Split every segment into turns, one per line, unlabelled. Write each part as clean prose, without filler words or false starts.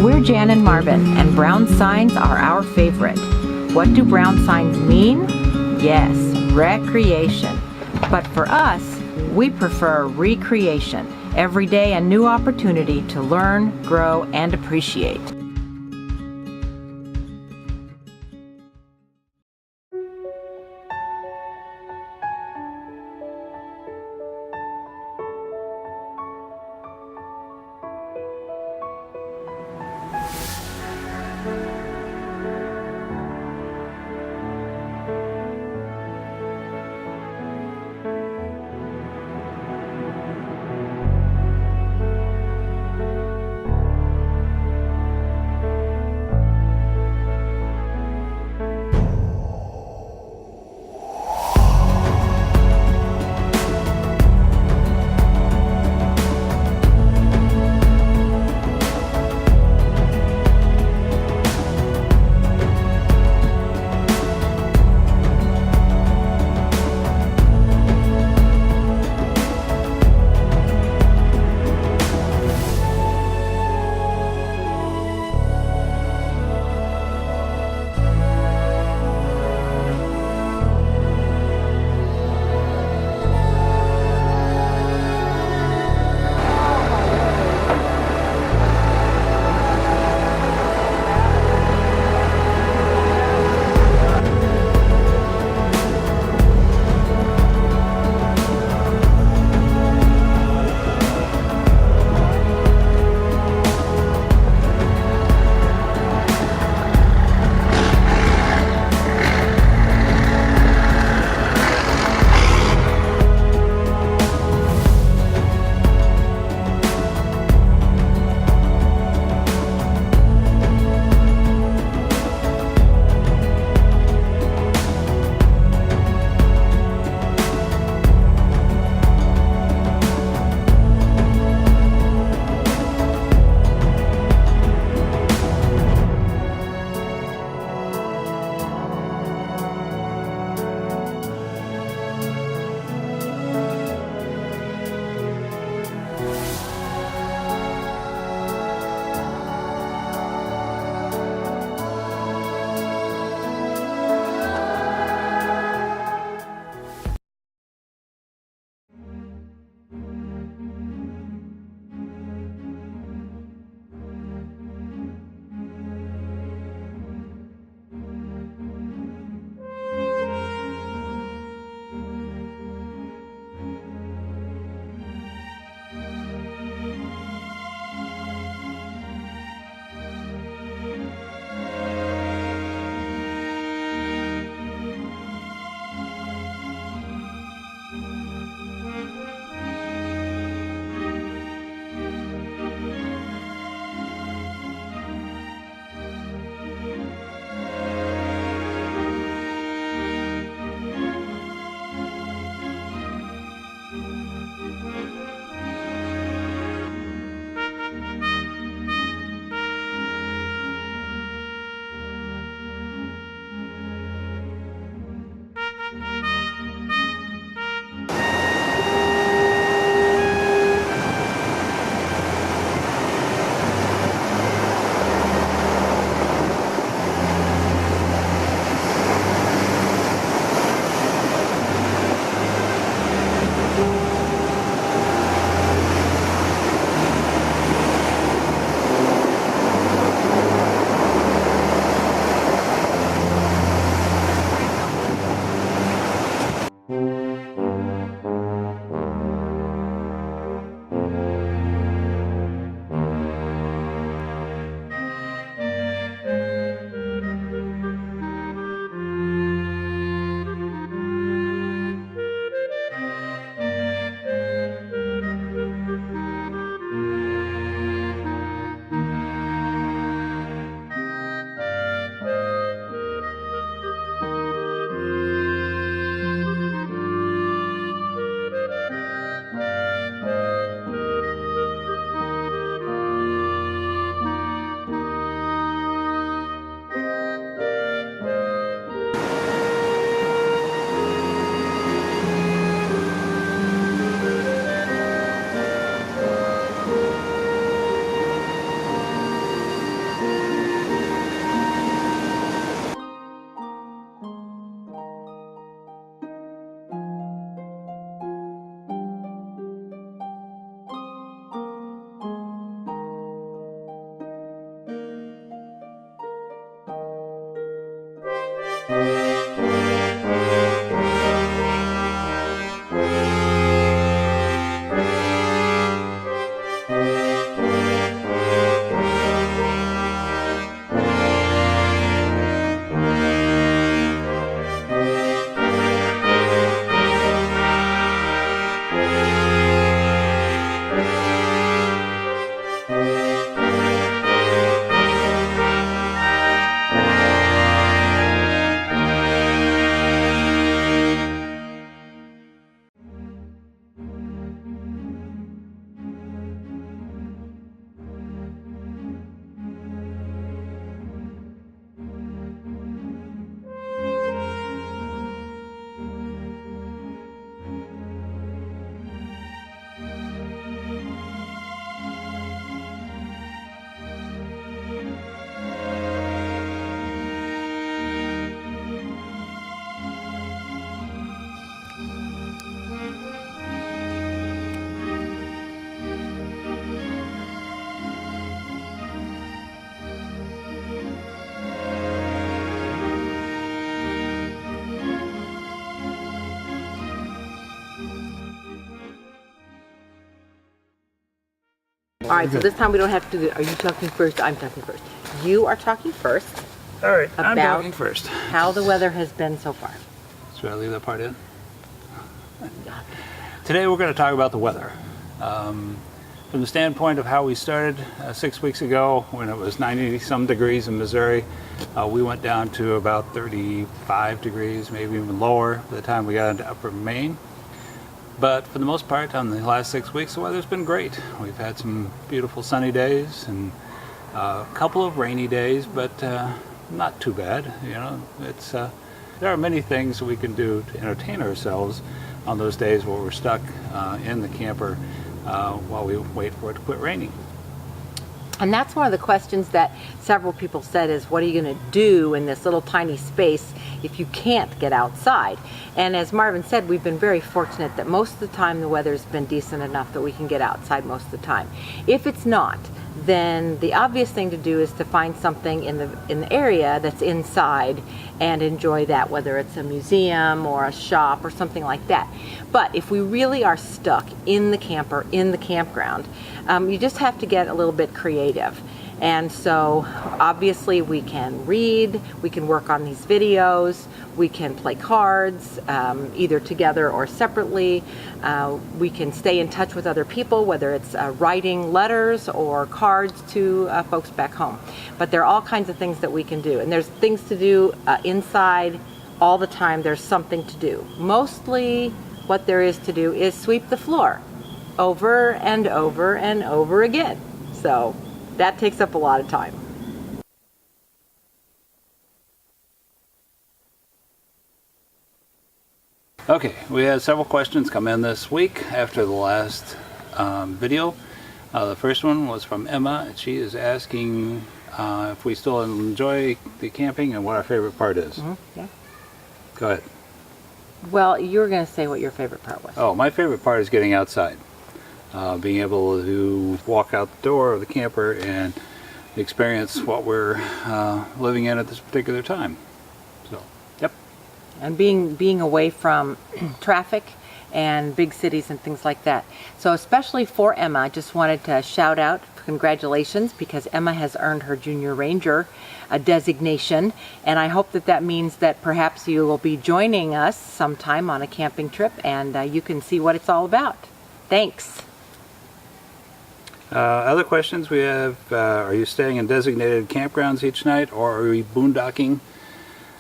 We're Jan and Marvin, and brown signs are our favorite. What do brown signs mean? Yes, recreation. But for us, we prefer recreation. Every day a new opportunity to learn, grow, and appreciate. All right, so this time we don't have to do, are you talking first? I'm talking first. You are talking first.
All right, I'm
about
talking first.
How the weather has been so far.
Should I leave that part in? Today we're going to talk about the weather. From the standpoint of how we started 6 weeks ago when it was 90 some degrees in Missouri, we went down to about 35 degrees, maybe even lower by the time we got into upper Maine. But for the most part, on the last 6 weeks, the weather's been great. We've had some beautiful sunny days and a couple of rainy days, but not too bad. You know, it's there are many things that we can do to entertain ourselves on those days where we're stuck in the camper while we wait for it to quit raining.
And that's one of the questions that several people said is, what are you going to do in this little tiny space if you can't get outside? And as Marvin said, we've been very fortunate that most of the time the weather's been decent enough that we can get outside most of the time. If it's not, then the obvious thing to do is to find something in the area that's inside and enjoy that, whether it's a museum or a shop or something like that. But if we really are stuck in the camper, in the campground, you just have to get a little bit creative. And so obviously we can read, we can work on these videos, we can play cards, either together or separately. We can stay in touch with other people, whether it's writing letters or cards to folks back home. But there are all kinds of things that we can do. And there's things to do inside all the time. There's something to do. Mostly what there is to do is sweep the floor over and over and over again. So that takes up a lot of time.
Okay, we had several questions come in this week after the last video. The first one was from Emma, and she is asking if we still enjoy the camping and what our favorite part is.
Yeah.
Go ahead.
Well, you were going to say what your favorite part was.
Oh, my favorite part is getting outside. Being able to walk out the door of the camper and experience what we're living in at this particular time. So, yep.
And being away from traffic and big cities and things like that. So especially for Emma, I just wanted to shout out congratulations, because Emma has earned her Junior Ranger designation, and I hope that that means that perhaps you will be joining us sometime on a camping trip, and you can see what it's all about. Thanks.
Other questions we have, are you staying in designated campgrounds each night, or are we boondocking?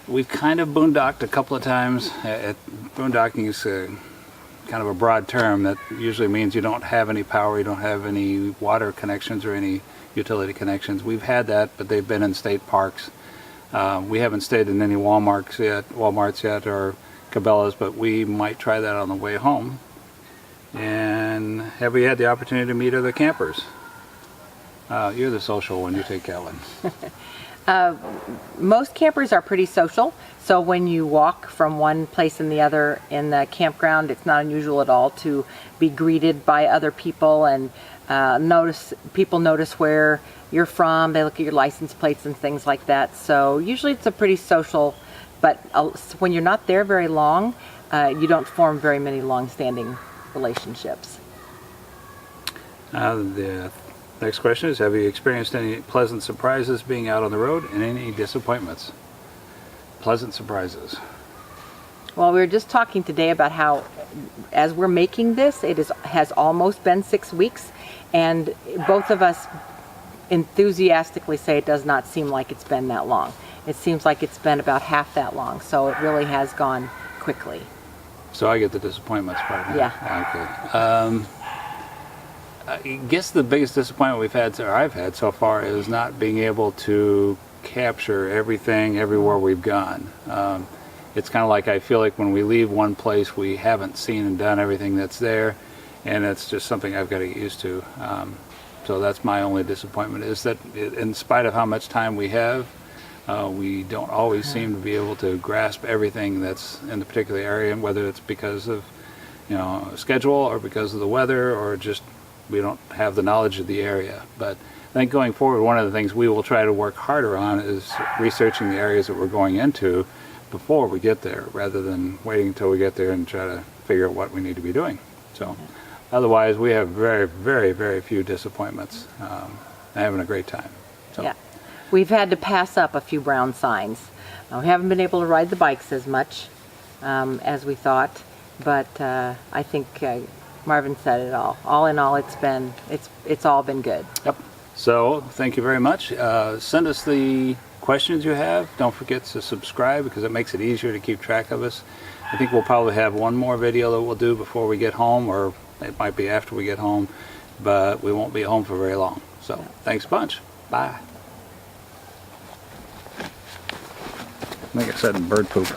We've kind of boondocked a couple of times. Boondocking is kind of a broad term that usually means you don't have any power, you don't have any water connections or any utility connections. We've had that, but they've been in state parks. We haven't stayed in any Walmarts yet or Cabela's, but we might try that on the way home. And have we had the opportunity to meet other campers? You're the social one, you take that one.
Most campers are pretty social, so when you walk from one place and the other in the campground, it's not unusual at all to be greeted by other people, and people notice where you're from. They look at your license plates and things like that. So usually it's a pretty social But when you're not there very long, you don't form very many long-standing relationships.
The next question is, have you experienced any pleasant surprises being out on the road and any disappointments? Pleasant surprises.
Well, we were just talking today about how, as we're making this, has almost been 6 weeks, and both of us enthusiastically say it does not seem like it's been that long. It seems like it's been about half that long, so it really has gone quickly.
So I get the disappointments part.
Yeah.
Okay. I guess the biggest disappointment I've had so far is not being able to capture everything everywhere we've gone. It's kind of like I feel like when we leave one place, we haven't seen and done everything that's there, and it's just something I've got to get used to. So that's my only disappointment, is that in spite of how much time we have, we don't always seem to be able to grasp everything that's in the particular area, and whether it's because of schedule or because of the weather, or just we don't have the knowledge of the area. But I think going forward, one of the things we will try to work harder on is researching the areas that we're going into before we get there, rather than waiting until we get there and try to figure out what we need to be doing. So otherwise, we have very, very, very few disappointments, and having a great time. So.
Yeah. We've had to pass up a few brown signs. We haven't been able to ride the bikes as much as we thought, but I think Marvin said it all. All in all, it's all been good.
Yep. So thank you very much. Send us the questions you have. Don't forget to subscribe, because it makes it easier to keep track of us. I think we'll probably have one more video that we'll do before we get home, or it might be after we get home, but we won't be home for very long. So thanks a bunch. Bye. I think I said bird poop.